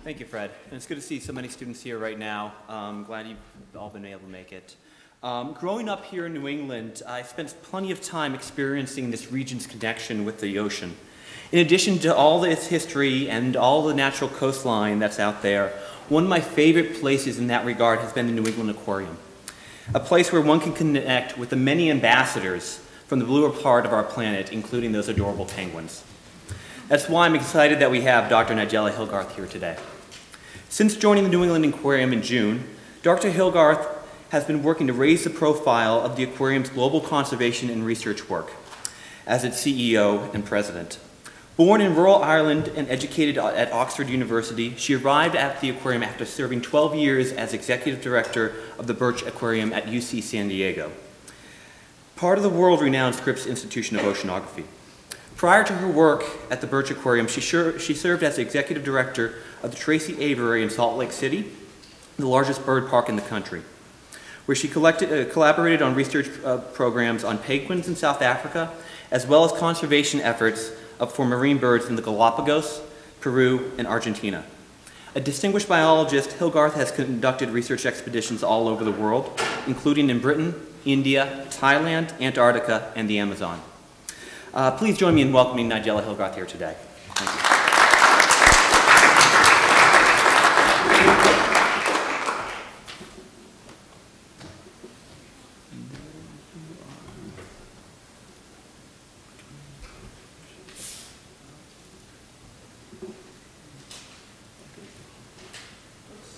Thank you, Fred. And it's good to see so many students here right now. I'm glad you've all been able to make it. Growing up here in New England, I spent plenty of time experiencing this region's connection with the ocean. In addition to all its history and all the natural coastline that's out there, one of my favorite places in that regard has been the New England Aquarium, a place where one can connect with the many ambassadors from the bluer part of our planet, including those adorable penguins. That's why I'm excited that we have Dr. Nigella Hillgarth here today. Since joining the New England Aquarium in June, Dr. Hillgarth has been working to raise the profile of the aquarium's global conservation and research work as its CEO and president. Born in rural Ireland and educated at Oxford University, she arrived at the aquarium after serving 12 years as executive director of the Birch Aquarium at UC San Diego, part of the world-renowned Scripps Institution of Oceanography. Prior to her work at the Birch Aquarium, she served as executive director of the Tracy Aviary in Salt Lake City, the largest bird park in the country, where she collaborated on research programs on penguins in South Africa, as well as conservation efforts for marine birds in the Galapagos, Peru, and Argentina. A distinguished biologist, Hillgarth has conducted research expeditions all over the world, including in Britain, India, Thailand, Antarctica, and the Amazon. Please join me in welcoming Nigella Hillgarth here today. Thank you.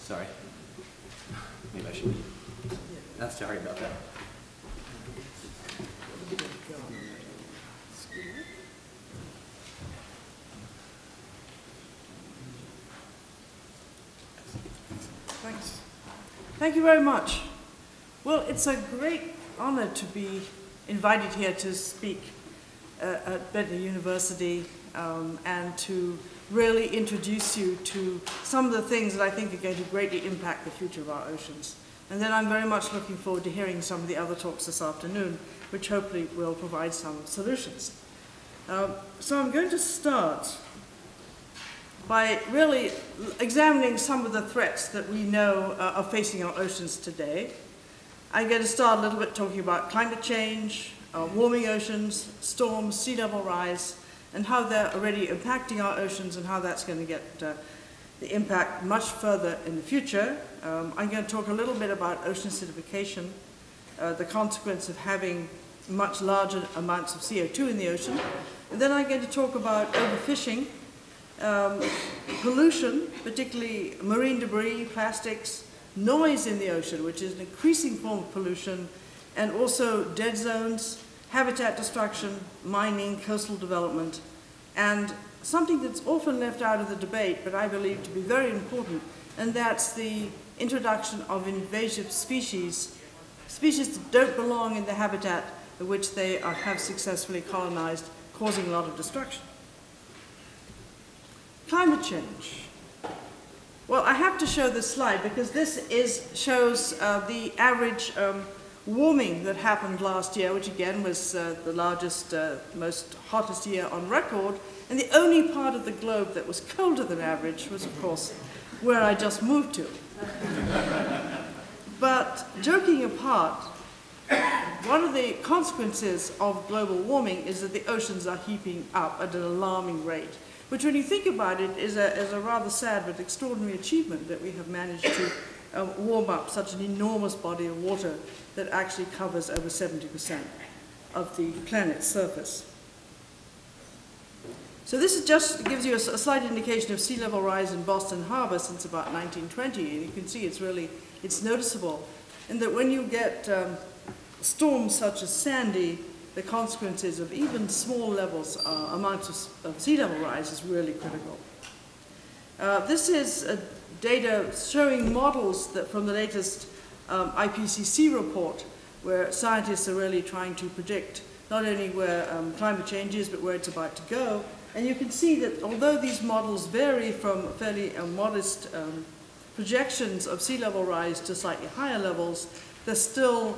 Sorry. Maybe I should. Sorry about that. Thanks. Thank you very much. Well, it's a great honor to be invited here to speak at Bentley University and to really introduce you to some of the things that I think are going to greatly impact the future of our oceans. And then I'm very much looking forward to hearing some of the other talks this afternoon, which hopefully will provide some solutions. So I'm going to start by really examining some of the threats that we know are facing our oceans today. I'm going to start a little bit talking about climate change, warming oceans, storms, sea level rise, and how they're already impacting our oceans and how that's going to get the impact much further in the future. I'm going to talk a little bit about ocean acidification, the consequence of having much larger amounts of CO2 in the ocean. And then I'm going to talk about overfishing, pollution, particularly marine debris, plastics, noise in the ocean, which is an increasing form of pollution, and also dead zones, habitat destruction, mining, coastal development, and something that's often left out of the debate, but I believe to be very important, and that's the introduction of invasive species, species that don't belong in the habitat in which they have successfully colonized, causing a lot of destruction. Climate change. Well, I have to show this slide because this shows the average warming that happened last year, which again was the largest, most hottest year on record. And the only part of the globe that was colder than average was, of course, where I just moved to. But joking apart, one of the consequences of global warming is that the oceans are heating up at an alarming rate, which when you think about it is a rather sad but extraordinary achievement that we have managed to warm up such an enormous body of water that actually covers over 70% of the planet's surface. So this just gives you a slight indication of sea level rise in Boston Harbor since about 1920, and you can see it's noticeable. And that when you get storms such as Sandy, the consequences of even small levels, amounts of sea level rise is really critical. This is data showing models that from the latest IPCC report, where scientists are really trying to predict not only where climate change is, but where it's about to go. And you can see that although these models vary from fairly modest projections of sea level rise to slightly higher levels, they're still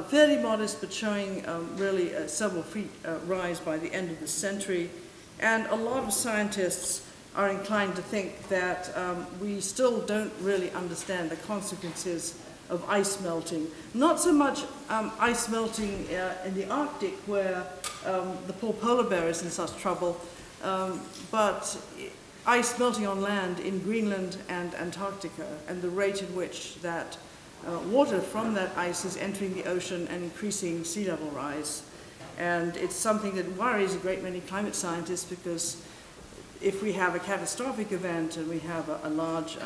fairly modest, but showing really several feet rise by the end of the century. And a lot of scientists are inclined to think that we still don't really understand the consequences of ice melting. Not so much ice melting in the Arctic, where the poor polar bear is in such trouble, but ice melting on land in Greenland and Antarctica, and the rate in which that water from that ice is entering the ocean and increasing sea level rise. And it's something that worries a great many climate scientists, because if we have a catastrophic event and we have a large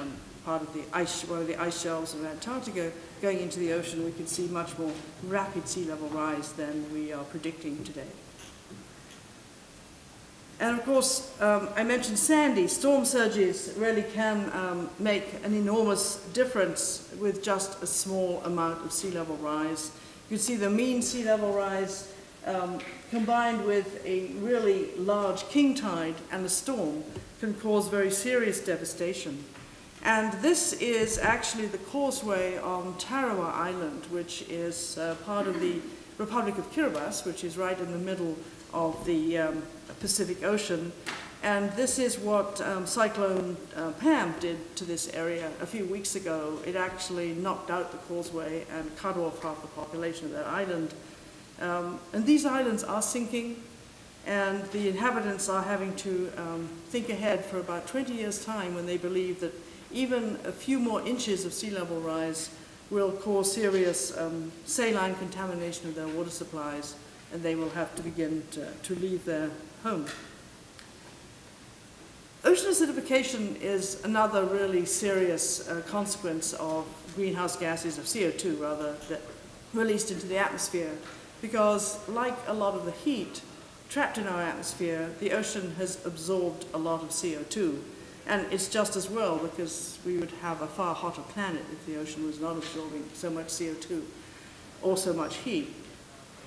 part of the ice, one of the ice shelves of Antarctica going into the ocean, we can see much more rapid sea level rise than we are predicting today. And of course, I mentioned Sandy. Storm surges really can make an enormous difference with just a small amount of sea level rise. You can see the mean sea level rise combined with a really large king tide and a storm can cause very serious devastation. And this is actually the causeway on Tarawa Island, which is part of the Republic of Kiribati, which is right in the middle of the Pacific Ocean. And this is what Cyclone Pam did to this area a few weeks ago. It actually knocked out the causeway and cut off half the population of that island. And these islands are sinking, and the inhabitants are having to think ahead for about 20 years' time, when they believe that even a few more inches of sea level rise will cause serious saline contamination of their water supplies, and they will have to begin to leave their home. Ocean acidification is another really serious consequence of greenhouse gases, of CO2 rather, that released into the atmosphere, because like a lot of the heat trapped in our atmosphere, the ocean has absorbed a lot of CO2. And it's just as well, because we would have a far hotter planet if the ocean was not absorbing so much CO2 or so much heat.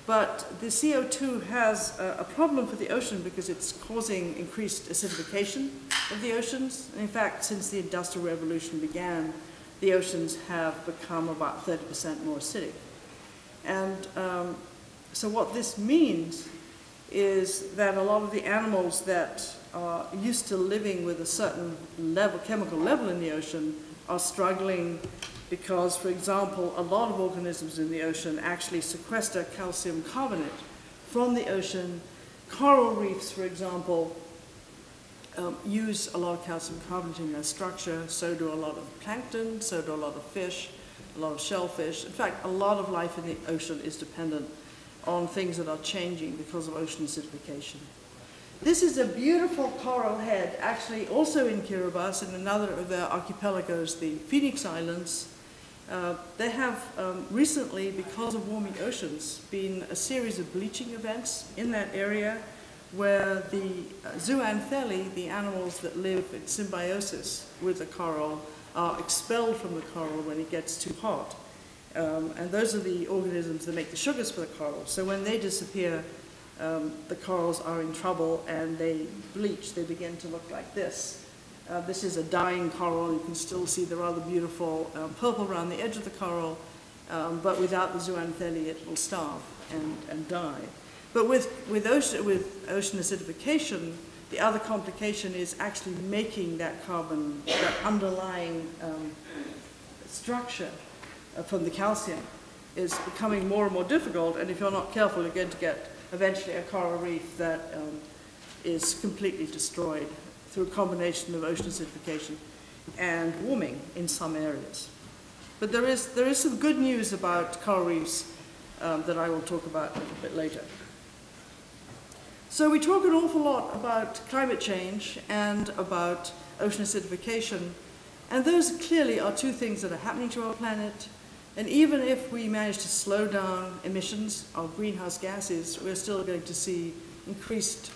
But the CO2 has a problem for the ocean because it's causing increased acidification of the oceans. And in fact, since the Industrial Revolution began, the oceans have become about 30% more acidic. And so what this means is that a lot of the animals that are used to living with a certain level, chemical level in the ocean, are struggling because, for example, a lot of organisms in the ocean actually sequester calcium carbonate from the ocean. Coral reefs, for example, use a lot of calcium carbonate in their structure. So do a lot of plankton, so do a lot of fish, a lot of shellfish. In fact, a lot of life in the ocean is dependent on things that are changing because of ocean acidification. This is a beautiful coral head, actually also in Kiribati, in another of their archipelagos, the Phoenix Islands. They have recently, because of warming oceans, been a series of bleaching events in that area where the zooanthellae, the animals that live in symbiosis with the coral, are expelled from the coral when it gets too hot. And those are the organisms that make the sugars for the coral. So when they disappear, the corals are in trouble and they bleach. They begin to look like this. This is a dying coral. You can still see the rather beautiful purple around the edge of the coral, but without the zooanthellae it will starve and die. But with ocean acidification, the other complication is actually making that carbon, that underlying structure from the calcium is becoming more and more difficult, and if you're not careful, you're going to get eventually a coral reef that is completely destroyed through a combination of ocean acidification and warming in some areas. But there is some good news about coral reefs that I will talk about a little bit later. So we talk an awful lot about climate change and about ocean acidification, and those clearly are two things that are happening to our planet. And even if we manage to slow down emissions of greenhouse gases, we're still going to see increased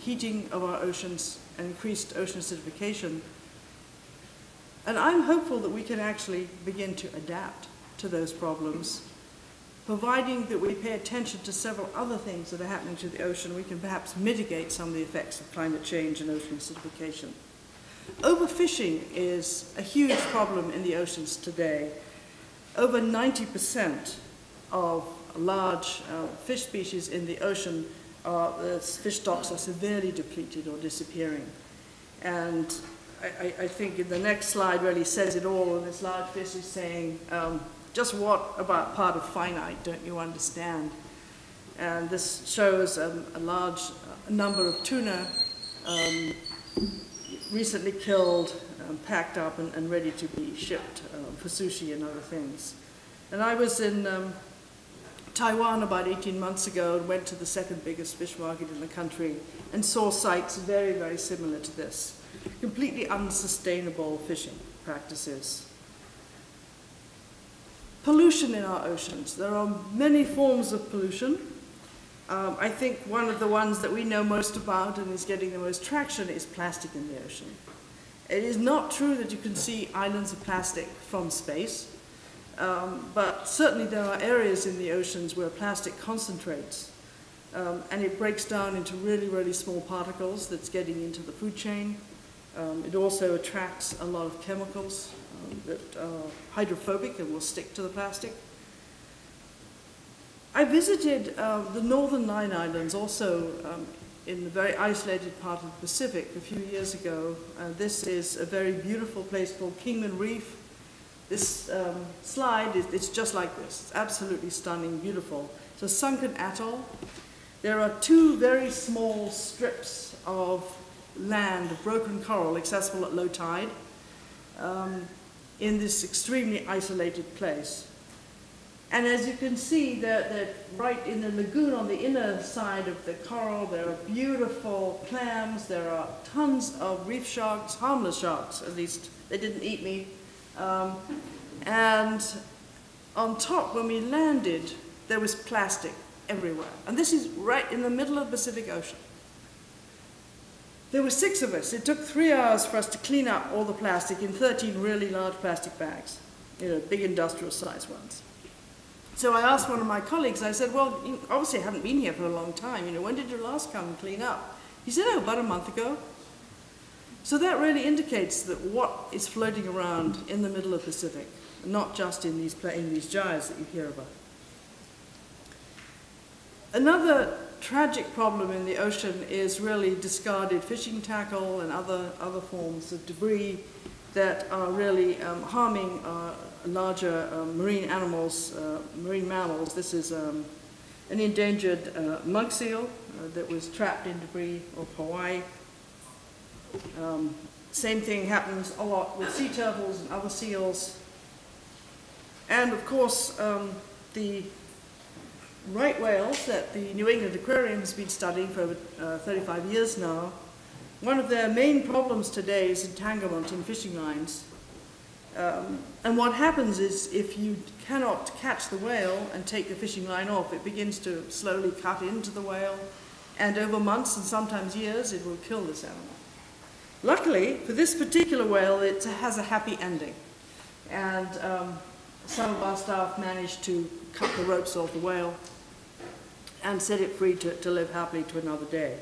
heating of our oceans and increased ocean acidification. And I'm hopeful that we can actually begin to adapt to those problems. Providing that we pay attention to several other things that are happening to the ocean, we can perhaps mitigate some of the effects of climate change and ocean acidification. Overfishing is a huge problem in the oceans today. Over 90% of large fish species in the ocean, the fish stocks are severely depleted or disappearing. And I think in the next slide really says it all, and this large fish is saying, just what about part of finite don't you understand? And this shows a large number of tuna recently killed, packed up and ready to be shipped for sushi and other things. And I was in Taiwan about 18 months ago and went to the second biggest fish market in the country and saw sites very, very similar to this. Completely unsustainable fishing practices. Pollution in our oceans. There are many forms of pollution. I think one of the ones that we know most about and is getting the most traction is plastic in the ocean. It is not true that you can see islands of plastic from space, but certainly there are areas in the oceans where plastic concentrates, and it breaks down into really, really small particles that's getting into the food chain. It also attracts a lot of chemicals that are hydrophobic and will stick to the plastic. I visited the northern Nine Islands, also in the very isolated part of the Pacific a few years ago. This is a very beautiful place called Kingman Reef. This slide, it's just like this. It's absolutely stunning, beautiful. It's a sunken atoll. There are two very small strips of land, of broken coral, accessible at low tide, in this extremely isolated place. And as you can see, they're right in the lagoon on the inner side of the coral. There are beautiful clams. There are tons of reef sharks, harmless sharks, at least. They didn't eat me. And on top, when we landed, there was plastic everywhere. And this is right in the middle of the Pacific Ocean. There were 6 of us. It took 3 hours for us to clean up all the plastic in 13 really large plastic bags, big industrial size ones. So I asked one of my colleagues, I said, well, you obviously haven't been here for a long time. When did you last come and clean up? He said, oh, about a month ago. So that really indicates that what is floating around in the middle of the Pacific, not just in these gyres that you hear about. Another tragic problem in the ocean is really discarded fishing tackle and other forms of debris that are really harming larger marine animals, marine mammals. This is an endangered monk seal that was trapped in debris off Hawaii. Same thing happens a lot with sea turtles and other seals. And of course, the right whales that the New England Aquarium has been studying for over 35 years now, one of their main problems today is entanglement in fishing lines. And what happens is if you cannot catch the whale and take the fishing line off, it begins to slowly cut into the whale, and over months and sometimes years it will kill this animal. Luckily, for this particular whale, it has a happy ending. And some of our staff managed to cut the ropes off the whale and set it free to live happily to another day.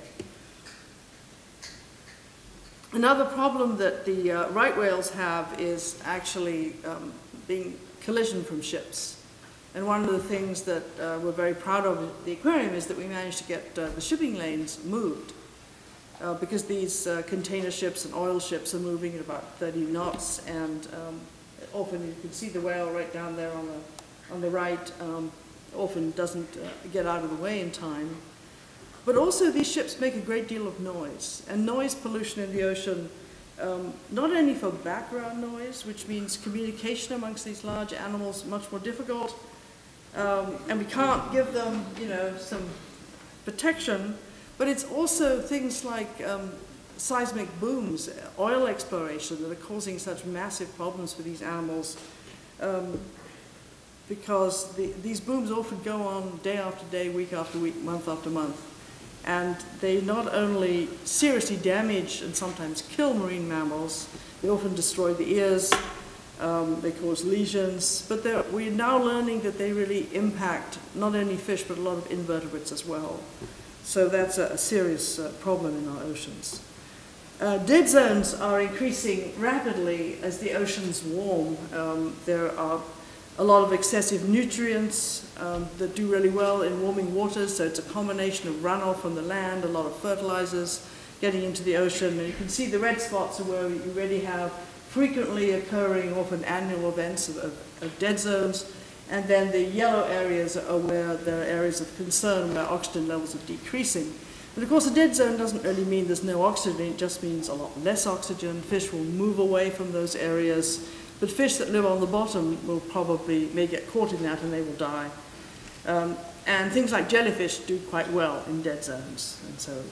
Another problem that the right whales have is actually being collision from ships. And one of the things that we're very proud of at the aquarium is that we managed to get the shipping lanes moved. Because these container ships and oil ships are moving at about 30 knots, and often you can see the whale right down there on the right, often doesn't get out of the way in time. But also these ships make a great deal of noise, and noise pollution in the ocean, not only for background noise, which means communication amongst these large animals much more difficult, and we can't give them, some protection, but it's also things like seismic booms, oil exploration that are causing such massive problems for these animals, because these booms often go on day after day, week after week, month after month. And they not only seriously damage and sometimes kill marine mammals, they often destroy the ears, they cause lesions, but we're now learning that they really impact not only fish but a lot of invertebrates as well. So that's a serious problem in our oceans. Dead zones are increasing rapidly as the oceans warm. There are a lot of excessive nutrients that do really well in warming waters, so it's a combination of runoff from the land, a lot of fertilizers, getting into the ocean. And you can see the red spots are where you really have frequently occurring, often annual events of dead zones. And then the yellow areas are where there are areas of concern where oxygen levels are decreasing. But of course, a dead zone doesn't really mean there's no oxygen. It just means a lot less oxygen. Fish will move away from those areas. But fish that live on the bottom may get caught in that and they will die. And things like jellyfish do quite well in dead zones. And so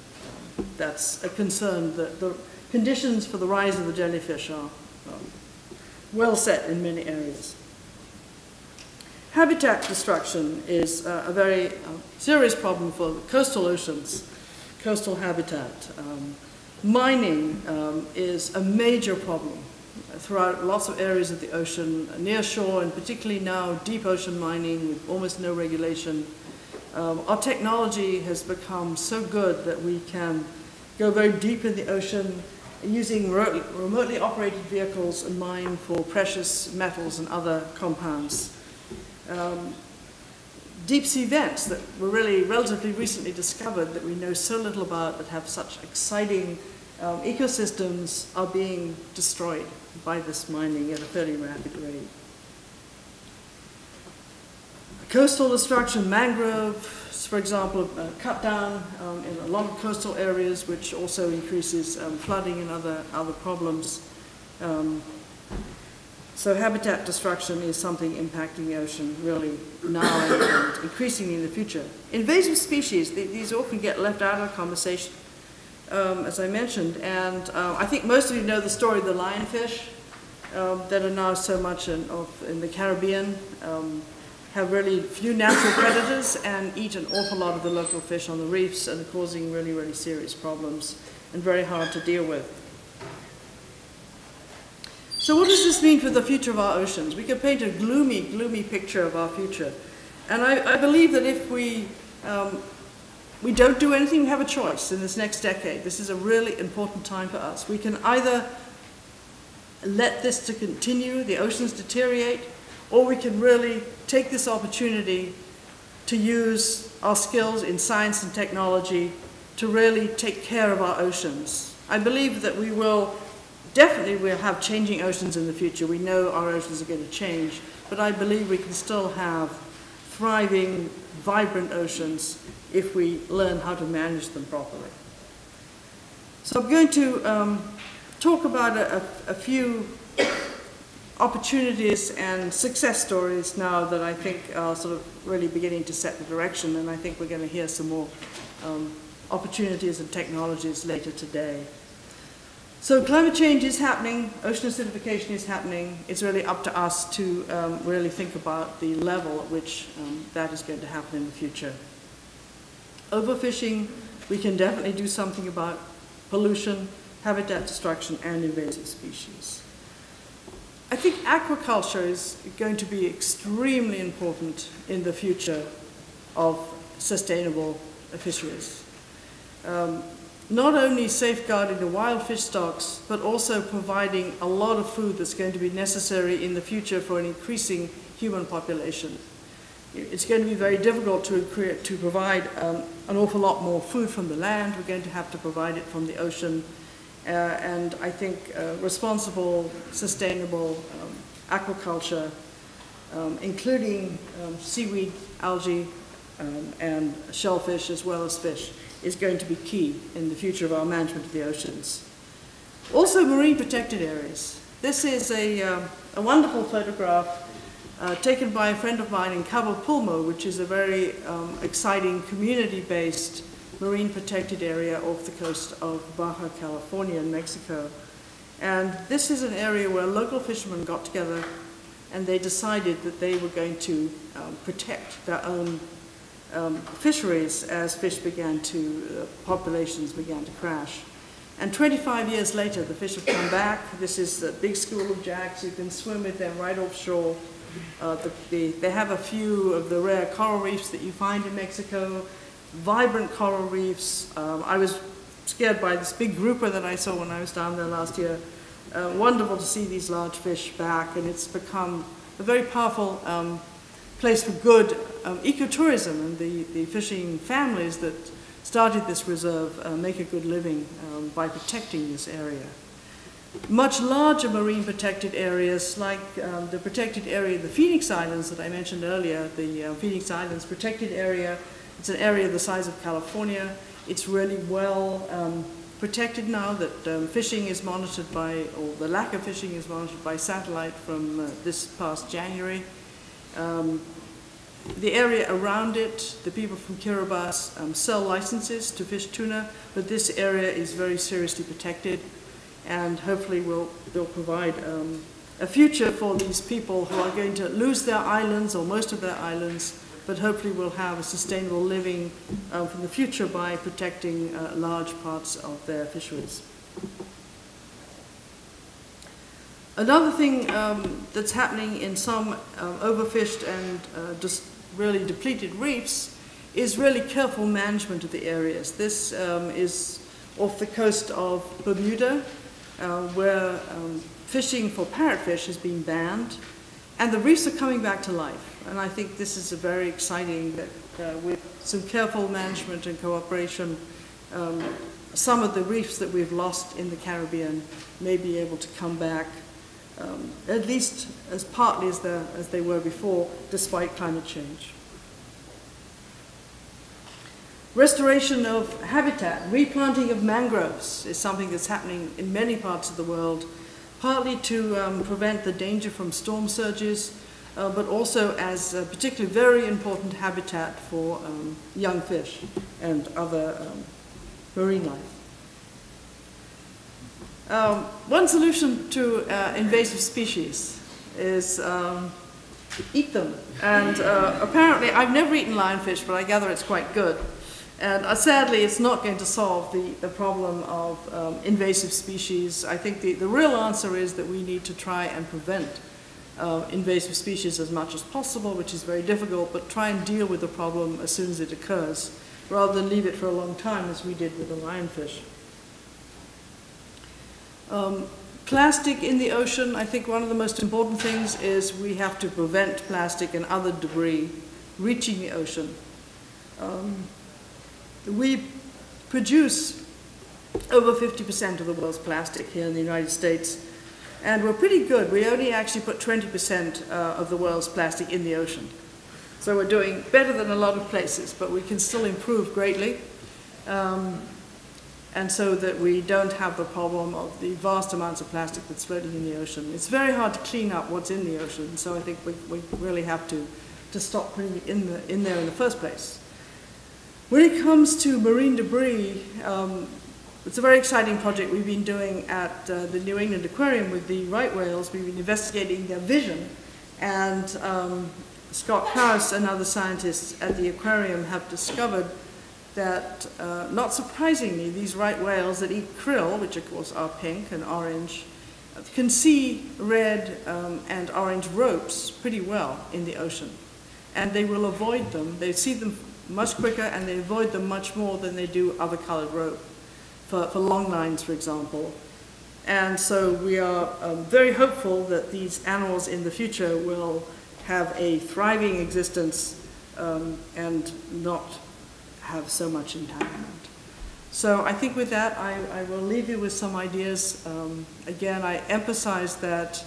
that's a concern that the conditions for the rise of the jellyfish are well set in many areas. Habitat destruction is a very serious problem for coastal oceans, coastal habitat. Mining is a major problem throughout lots of areas of the ocean, near shore, and particularly now deep ocean mining with almost no regulation. Our technology has become so good that we can go very deep in the ocean using remotely operated vehicles and mine for precious metals and other compounds. Deep sea vents that were really relatively recently discovered that we know so little about that have such exciting ecosystems are being destroyed by this mining at a fairly rapid rate. Coastal destruction, mangroves, for example, cut down in a lot of coastal areas, which also increases flooding and other problems. So habitat destruction is something impacting the ocean really now and increasingly in the future. Invasive species, these often get left out of the conversation, as I mentioned, and I think most of you know the story of the lionfish that are now so much in the Caribbean, have really few natural predators and eat an awful lot of the local fish on the reefs and are causing really, really serious problems and very hard to deal with. So what does this mean for the future of our oceans? We could paint a gloomy, gloomy picture of our future. And I believe that if we don't do anything, we have a choice in this next decade. This is a really important time for us. We can either let this to continue, the oceans deteriorate, or we can really take this opportunity to use our skills in science and technology to really take care of our oceans. I believe that we will definitely we'll have changing oceans in the future. We know our oceans are going to change, but I believe we can still have thriving, vibrant oceans if we learn how to manage them properly. So I'm going to talk about a few opportunities and success stories now that I think are sort of really beginning to set the direction, and I think we're going to hear some more opportunities and technologies later today. So climate change is happening, ocean acidification is happening. It's really up to us to really think about the level at which that is going to happen in the future. Overfishing, we can definitely do something about pollution, habitat destruction, and invasive species. I think aquaculture is going to be extremely important in the future of sustainable fisheries. Not only safeguarding the wild fish stocks, but also providing a lot of food that's going to be necessary in the future for an increasing human population. It's going to be very difficult to provide an awful lot more food from the land. We're going to have to provide it from the ocean. And I think responsible, sustainable aquaculture, including seaweed, algae, and shellfish as well as fish, is going to be key in the future of our management of the oceans. Also, marine protected areas. This is a wonderful photograph taken by a friend of mine in Cabo Pulmo, which is a very exciting community-based marine protected area off the coast of Baja California in Mexico. And this is an area where local fishermen got together and they decided that they were going to protect their own fisheries as fish populations began to crash. And 25 years later, the fish have come back. This is a big school of jacks. You can swim with them right offshore. They have a few of the rare coral reefs that you find in Mexico, vibrant coral reefs. I was scared by this big grouper that I saw when I was down there last year. Wonderful to see these large fish back, and it's become a very powerful place for good ecotourism, and the fishing families that started this reserve make a good living by protecting this area. Much larger marine protected areas like the protected area of the Phoenix Islands that I mentioned earlier, the Phoenix Islands protected area, it's an area the size of California. It's really well protected now that fishing is monitored by, or the lack of fishing is monitored by satellite from this past January. The area around it, the people from Kiribati sell licenses to fish tuna, but this area is very seriously protected, and hopefully they'll provide a future for these people who are going to lose their islands, or most of their islands, but hopefully will have a sustainable living for the future by protecting large parts of their fisheries. Another thing that's happening in some overfished and just really depleted reefs is really careful management of the areas. This is off the coast of Bermuda, where fishing for parrotfish has been banned, and the reefs are coming back to life. And I think this is very exciting that with some careful management and cooperation, some of the reefs that we've lost in the Caribbean may be able to come back at least as partly as they were before, despite climate change. Restoration of habitat, replanting of mangroves is something that's happening in many parts of the world, partly to prevent the danger from storm surges, but also as a particularly very important habitat for young fish and other marine life. One solution to invasive species is eat them. And apparently, I've never eaten lionfish, but I gather it's quite good. And sadly, it's not going to solve the problem of invasive species. I think the real answer is that we need to try and prevent invasive species as much as possible, which is very difficult, but try and deal with the problem as soon as it occurs, rather than leave it for a long time as we did with the lionfish. Plastic in the ocean, I think one of the most important things is we have to prevent plastic and other debris reaching the ocean. We produce over 50% of the world's plastic here in the United States, and we're pretty good. We only actually put 20% of the world's plastic in the ocean. So we're doing better than a lot of places, but we can still improve greatly. And so that we don't have the problem of the vast amounts of plastic that's floating in the ocean. It's very hard to clean up what's in the ocean, so I think we really have to stop putting it in there in the first place. When it comes to marine debris, it's a very exciting project we've been doing at the New England Aquarium with the right whales. We've been investigating their vision, and Scott Krause and other scientists at the aquarium have discovered that, not surprisingly, these right whales that eat krill, which of course are pink and orange, can see red and orange ropes pretty well in the ocean. And they will avoid them. They see them much quicker, and they avoid them much more than they do other colored rope, for long lines, for example. And so we are very hopeful that these animals in the future will have a thriving existence and not have so much entanglement. So I think with that, I will leave you with some ideas. Again, I emphasize that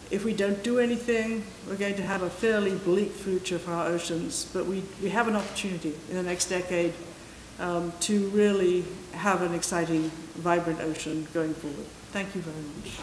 if we don't do anything, we're going to have a fairly bleak future for our oceans, but we have an opportunity in the next decade to really have an exciting, vibrant ocean going forward. Thank you very much.